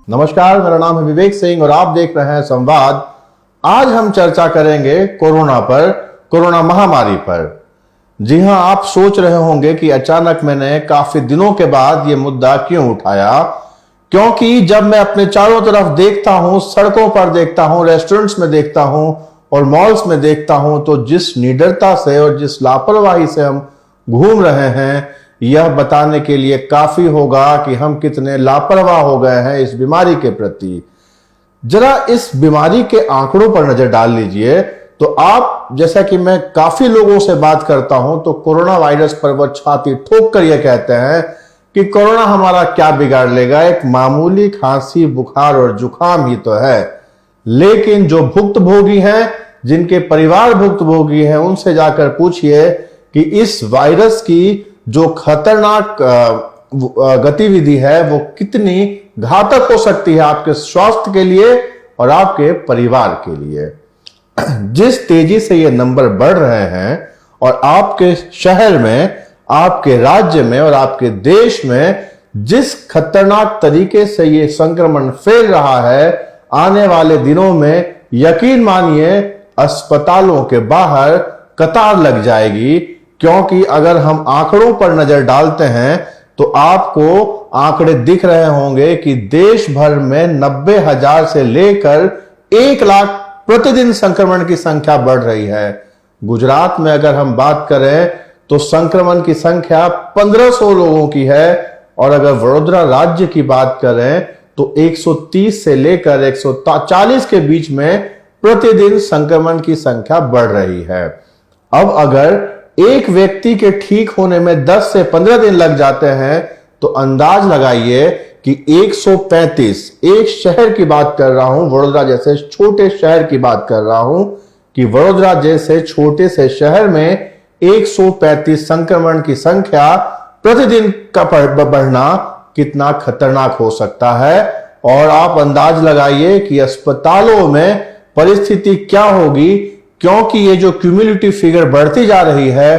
नमस्कार, मेरा नाम है विवेक सिंह और आप देख रहे हैं संवाद। आज हम चर्चा करेंगे कोरोना पर, कोरोना महामारी पर। जी हां, आप सोच रहे होंगे कि अचानक मैंने काफी दिनों के बाद ये मुद्दा क्यों उठाया, क्योंकि जब मैं अपने चारों तरफ देखता हूं, सड़कों पर देखता हूं, रेस्टोरेंट्स में देखता हूं और मॉल्स में देखता हूं, तो जिस निडरता से और जिस लापरवाही से हम घूम रहे हैं, यह बताने के लिए काफी होगा कि हम कितने लापरवाह हो गए हैं इस बीमारी के प्रति। जरा इस बीमारी के आंकड़ों पर नजर डाल लीजिए तो आप, जैसा कि मैं काफी लोगों से बात करता हूं, तो कोरोना वायरस पर वो छाती ठोक कर यह कहते हैं कि कोरोना हमारा क्या बिगाड़ लेगा, एक मामूली खांसी, बुखार और जुकाम ही तो है। लेकिन जो भुक्तभोगी हैं, जिनके परिवार भुक्तभोगी हैं, उनसे जाकर पूछिए कि इस वायरस की जो खतरनाक गतिविधि है वो कितनी घातक हो सकती है आपके स्वास्थ्य के लिए और आपके परिवार के लिए। जिस तेजी से ये नंबर बढ़ रहे हैं और आपके शहर में, आपके राज्य में और आपके देश में जिस खतरनाक तरीके से ये संक्रमण फैल रहा है, आने वाले दिनों में यकीन मानिए अस्पतालों के बाहर कतार लग जाएगी। क्योंकि अगर हम आंकड़ों पर नजर डालते हैं तो आपको आंकड़े दिख रहे होंगे कि देश भर में 90,000 से लेकर 1 लाख प्रतिदिन संक्रमण की संख्या बढ़ रही है। गुजरात में अगर हम बात करें तो संक्रमण की संख्या 1500 लोगों की है और अगर वडोदरा राज्य की बात करें तो 130 से लेकर 140 के बीच में प्रतिदिन संक्रमण की संख्या बढ़ रही है। अब अगर एक व्यक्ति के ठीक होने में 10 से 15 दिन लग जाते हैं तो अंदाज लगाइए कि 135, एक शहर की बात कर रहा हूं, वडोदरा जैसे छोटे शहर की बात कर रहा हूं, कि वडोदरा जैसे छोटे से शहर में 135 संक्रमण की संख्या प्रतिदिन का बढ़ना कितना खतरनाक हो सकता है। और आप अंदाज लगाइए कि अस्पतालों में परिस्थिति क्या होगी, क्योंकि ये जो क्यूमुलेटिव फिगर बढ़ती जा रही है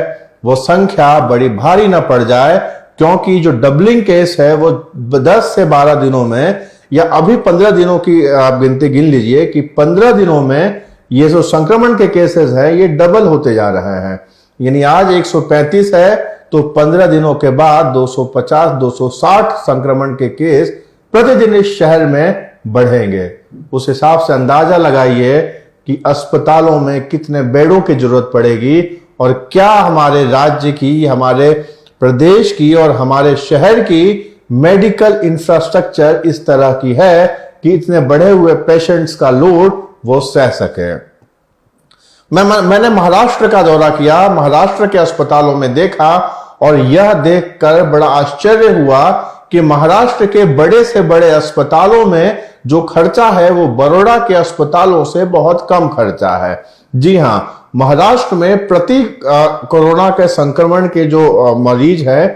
वो संख्या बड़ी भारी ना पड़ जाए। क्योंकि जो डबलिंग केस है वो 10 से 12 दिनों में, या अभी 15 दिनों की आप गिनती गिन लीजिए कि 15 दिनों में ये जो संक्रमण के केसेस हैं ये डबल होते जा रहे हैं। यानी आज 135 है तो 15 दिनों के बाद 250-260 संक्रमण के केस प्रतिदिन इस शहर में बढ़ेंगे। उस हिसाब से अंदाजा लगाइए कि अस्पतालों में कितने बेडों की जरूरत पड़ेगी और क्या हमारे राज्य की, हमारे प्रदेश की और हमारे शहर की मेडिकल इंफ्रास्ट्रक्चर इस तरह की है कि इतने बढ़े हुए पेशेंट्स का लोड वो सह सके। मैंने महाराष्ट्र का दौरा किया, महाराष्ट्र के अस्पतालों में देखा और यह देखकर बड़ा आश्चर्य हुआ कि महाराष्ट्र के बड़े से बड़े अस्पतालों में जो खर्चा है वो बड़ौदा के अस्पतालों से बहुत कम खर्चा है। जी हां, महाराष्ट्र में प्रति कोरोना के संक्रमण के जो मरीज है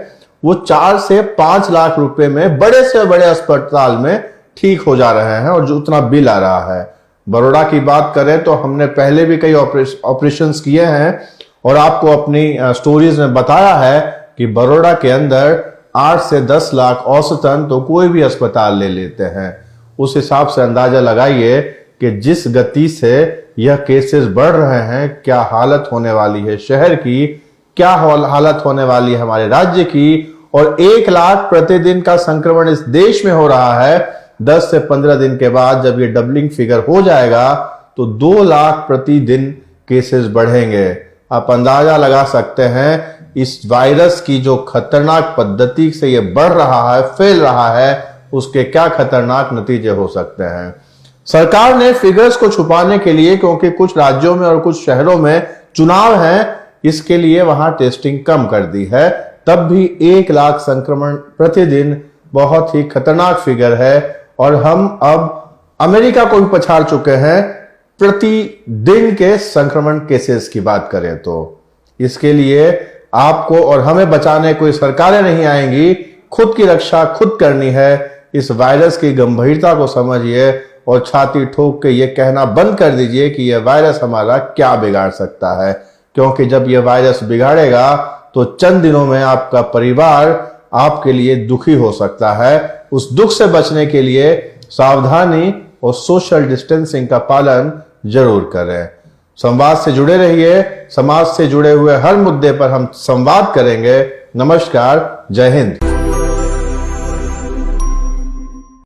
वो 4 से 5 लाख रुपए में बड़े से बड़े अस्पताल में ठीक हो जा रहे हैं और जो उतना बिल आ रहा है। बड़ौदा की बात करें तो हमने पहले भी कई ऑपरेशंस किए हैं और आपको अपनी स्टोरीज में बताया है कि बड़ौदा के अंदर 8 से 10 लाख औसतन तो कोई भी अस्पताल ले लेते हैं। उस हिसाब से अंदाजा लगाइए कि जिस गति से यह केसेस बढ़ रहे हैं, क्या हालत होने वाली है शहर की, क्या हालत होने वाली है हमारे राज्य की। और 1 लाख प्रतिदिन का संक्रमण इस देश में हो रहा है। 10 से 15 दिन के बाद जब ये डबलिंग फिगर हो जाएगा तो 2 लाख प्रतिदिन केसेस बढ़ेंगे। आप अंदाजा लगा सकते हैं इस वायरस की जो खतरनाक पद्धति से ये बढ़ रहा है, फैल रहा है, उसके क्या खतरनाक नतीजे हो सकते हैं। सरकार ने फिगर्स को छुपाने के लिए, क्योंकि कुछ राज्यों में और कुछ शहरों में चुनाव हैं, इसके लिए वहां टेस्टिंग कम कर दी है। तब भी 1 लाख संक्रमण प्रतिदिन बहुत ही खतरनाक फिगर है और हम अब अमेरिका को भी पछाड़ चुके हैं प्रतिदिन के संक्रमण केसेस की बात करें तो। इसके लिए आपको और हमें बचाने कोई सरकारें नहीं आएंगी, खुद की रक्षा खुद करनी है। इस वायरस की गंभीरता को समझिए और छाती ठोक के ये कहना बंद कर दीजिए कि यह वायरस हमारा क्या बिगाड़ सकता है। क्योंकि जब यह वायरस बिगाड़ेगा तो चंद दिनों में आपका परिवार आपके लिए दुखी हो सकता है। उस दुख से बचने के लिए सावधानी और सोशल डिस्टेंसिंग का पालन जरूर करें। संवाद से जुड़े रहिए। समाज से जुड़े हुए हर मुद्दे पर हम संवाद करेंगे। नमस्कार, जय हिंद।